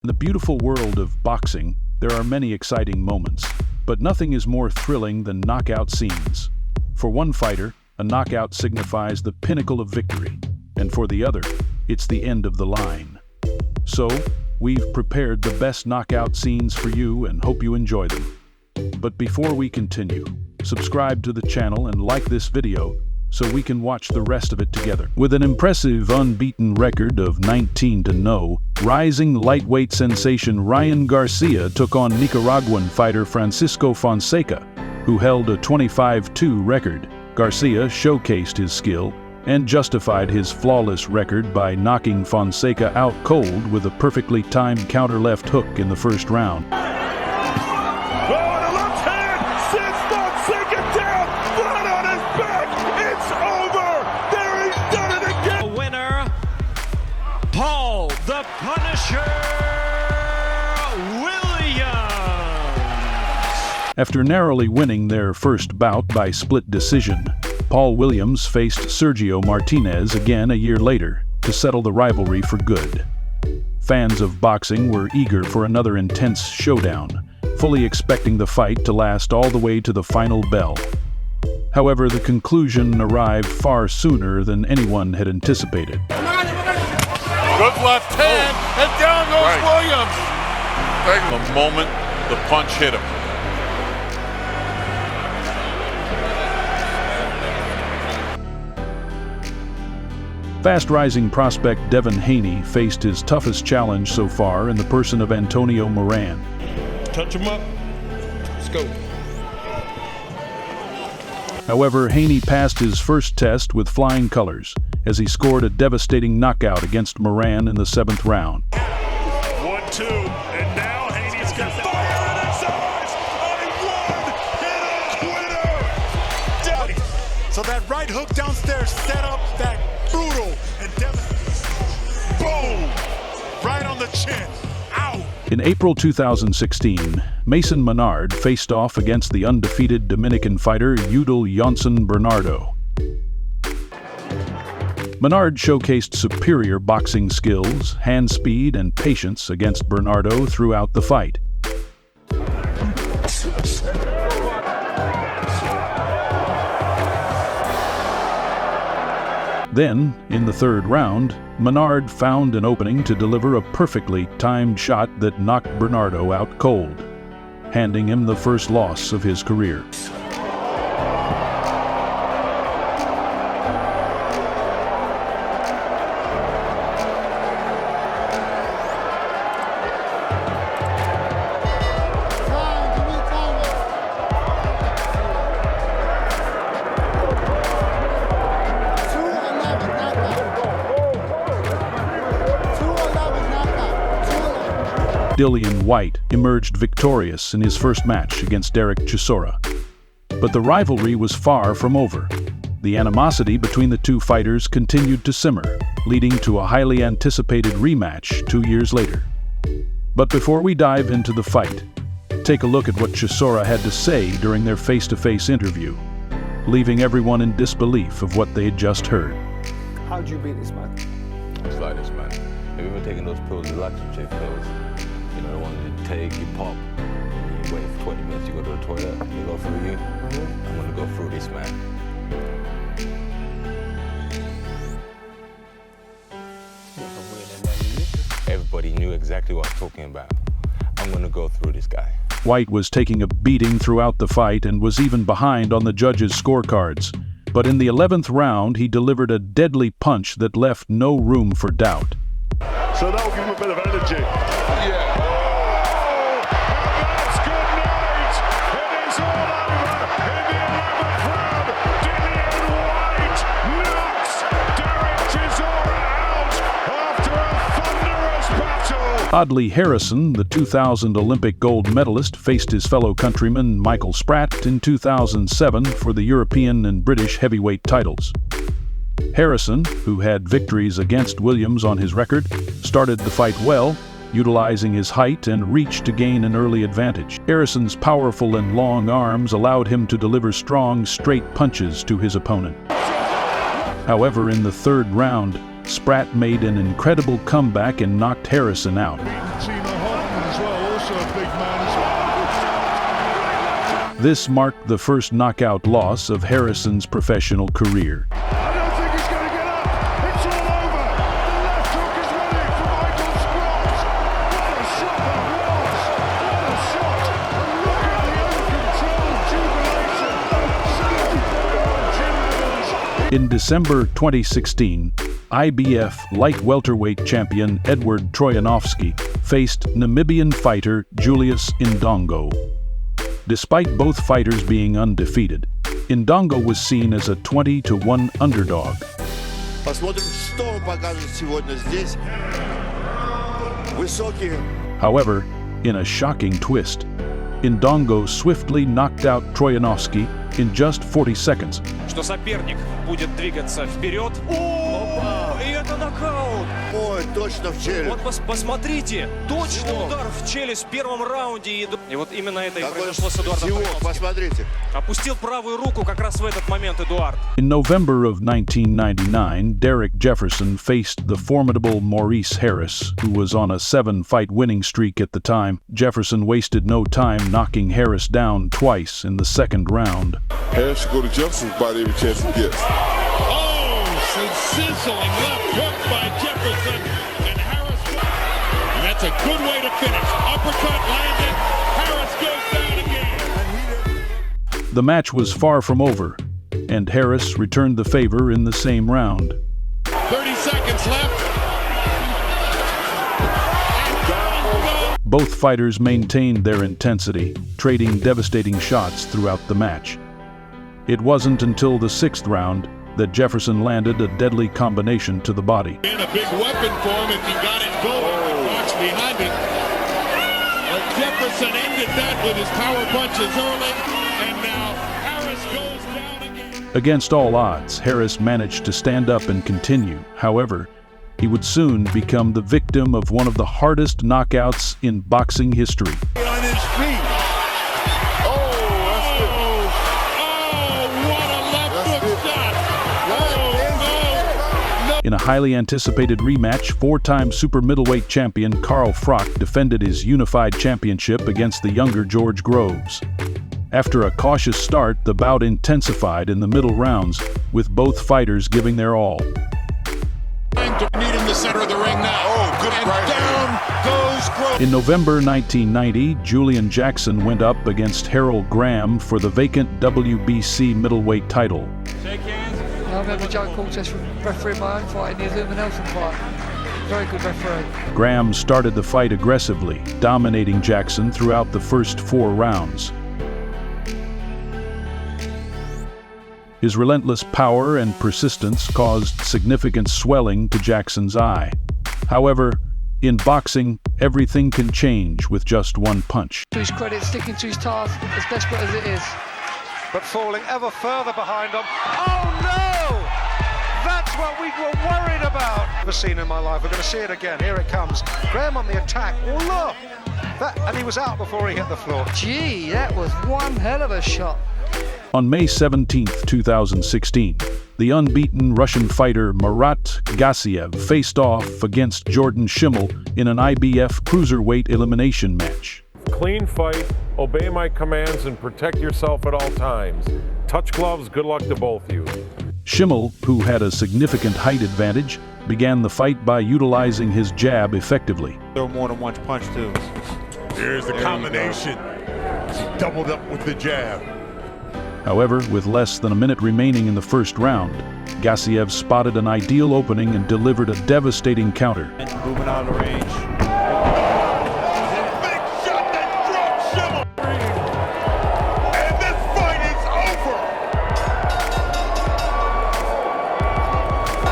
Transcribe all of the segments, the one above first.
In the beautiful world of boxing, there are many exciting moments, but nothing is more thrilling than knockout scenes. For one fighter, a knockout signifies the pinnacle of victory, and for the other, it's the end of the line. So, we've prepared the best knockout scenes for you and hope you enjoy them. But before we continue, subscribe to the channel and like this video so we can watch the rest of it together. With an impressive unbeaten record of 19-0, rising lightweight sensation Ryan Garcia took on Nicaraguan fighter Francisco Fonseca, who held a 25-2 record. Garcia showcased his skill and justified his flawless record by knocking Fonseca out cold with a perfectly timed counter left hook in the first round. The Punisher Williams! After narrowly winning their first bout by split decision, Paul Williams faced Sergio Martinez again a year later to settle the rivalry for good. Fans of boxing were eager for another intense showdown, fully expecting the fight to last all the way to the final bell. However, the conclusion arrived far sooner than anyone had anticipated. Good left hand, and down goes Williams. The moment the punch hit him. Fast-rising prospect Devin Haney faced his toughest challenge so far in the person of Antonio Moran. Touch him up. Let's go. However, Haney passed his first test with flying colors as he scored a devastating knockout against Moran in the 7th round. 1-2, and now Haney's got fire in his eyes. A one-hit quitter. So that right hook downstairs set up that brutal and boom, right on the chin. Ow. In April 2016, Mason Menard faced off against the undefeated Dominican fighter Eudel Johnson Bernardo. Menard showcased superior boxing skills, hand speed, and patience against Bernardo throughout the fight. Then, in the 3rd round, Menard found an opening to deliver a perfectly timed shot that knocked Bernardo out cold, handing him the first loss of his career. Dillian Whyte emerged victorious in his first match against Derek Chisora. But the rivalry was far from over. The animosity between the two fighters continued to simmer, leading to a highly anticipated rematch 2 years later. But before we dive into the fight, take a look at what Chisora had to say during their face-to-face interview, leaving everyone in disbelief of what they had just heard. How'd you beat this man? It's like this, man. Have you ever taken those pills, the laxative pills? You know, the ones you take, you pop, and you wait for 20 minutes, you go to the toilet, you go through you. I'm gonna go through this, man. Everybody knew exactly what I was talking about. I'm gonna go through this guy. Whyte was taking a beating throughout the fight and was even behind on the judges' scorecards. But in the 11th round, he delivered a deadly punch that left no room for doubt. So that'll give him a bit of energy. Yeah. Audley Harrison, the 2000 Olympic gold medalist, faced his fellow countryman Michael Spratt in 2007 for the European and British heavyweight titles. Harrison, who had victories against Williams on his record, started the fight well, utilizing his height and reach to gain an early advantage. Harrison's powerful and long arms allowed him to deliver strong, straight punches to his opponent. However, in the 3rd round, Spratt made an incredible comeback and knocked Harrison out. also a big man as well. This marked the first knockout loss of Harrison's professional career. I don't think he's going to get up. It's all over. The left hook is ready for Michael Scott. What a shot that was. What a shot. And look at the uncontrolled jubilation. 74 on Jim Evans. In December 2016, IBF light welterweight champion Edward Troyanovsky faced Namibian fighter Julius Indongo. Despite both fighters being undefeated, Indongo was seen as a 20-1 underdog. Посмотрим, что он покажет сегодня здесь. Высокий. However, in a shocking twist, Indongo swiftly knocked out Troyanovsky in just 40 seconds. Что соперник будет двигаться вперед. О, и это нокаут. Ой, точно в челюсть. Вот посмотрите, точный удар в челюсть в первом раунде. И вот именно это и произошло с Эдуардом Всего, Troyanovsky. посмотрите. Опустил правую руку как раз в этот момент Эдуард. In November of 1999, Derek Jefferson faced the formidable Maurice Harris, who was on a 7-fight winning streak at the time. Jefferson wasted no time knocking Harris down twice in the second round. Harris should go to Jefferson's body every chance he gets. Oh, sizzling left hook by Jefferson. And Harris. And that's a good way to finish. Uppercut landed. Harris goes down again. The match was far from over, and Harris returned the favor in the same round. 30 seconds left. Both fighters maintained their intensity, trading devastating shots throughout the match. It wasn't until the 6th round that Jefferson landed a deadly combination to the body. And a big weapon for him if he got it going. Watch behind it. But Jefferson ended that with his power punches early. And now Harris goes down again. Against all odds, Harris managed to stand up and continue. However, he would soon become the victim of one of the hardest knockouts in boxing history. On his feet. In a highly anticipated rematch, 4-time super middleweight champion Carl Froch defended his unified championship against the younger George Groves. After a cautious start, the bout intensified in the middle rounds, with both fighters giving their all. To meet in the center of the ring now. Oh, good and right down goes Groves. In November 1990, Julian Jackson went up against Harold Graham for the vacant WBC middleweight title. Shake hands. I remember Joe Cortez refereeing my own fight in the Illumin Nelson fight. Very good referee. Graham started the fight aggressively, dominating Jackson throughout the first 4 rounds. His relentless power and persistence caused significant swelling to Jackson's eye. However, in boxing, everything can change with just one punch. To his credit, sticking to his task, as desperate as it is. But falling ever further behind them. Oh no! That's what we were worried about. Never seen in my life. We're going to see it again. Here it comes. Graham on the attack. Oh look! And he was out before he hit the floor. Gee, that was one hell of a shot. On May 17, 2016, the unbeaten Russian fighter Marat Gassiev faced off against Jordan Schimmel in an IBF cruiserweight elimination match. Clean fight, obey my commands, and protect yourself at all times. Touch gloves, good luck to both of you. Schimmel, who had a significant height advantage, began the fight by utilizing his jab effectively. Throw more than one punch too. Here's the combination. He doubled up with the jab. However, with less than a minute remaining in the first round, Gassiev spotted an ideal opening and delivered a devastating counter. Moving out of the range. Big shot that dropped Schimmel. And this fight is over.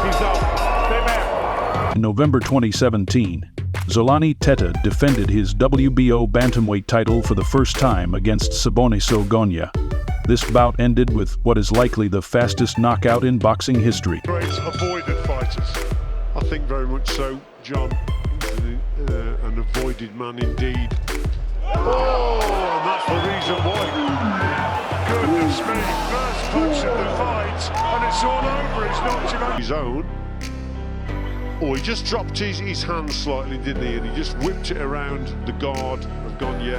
He's out. Stay back. In November 2017, Zolani Teta defended his WBO bantamweight title for the first time against Sabonis Ogonia. This bout ended with what is likely the fastest knockout in boxing history. Great avoided fighters. I think very much so, John. He's an avoided man indeed. Oh, and that's the reason why. Goodness me, first punch of the fight, and it's all over. It's knocked him out his own. Oh, he just dropped his hand slightly, didn't he? And he just whipped it around the guard of Gagne.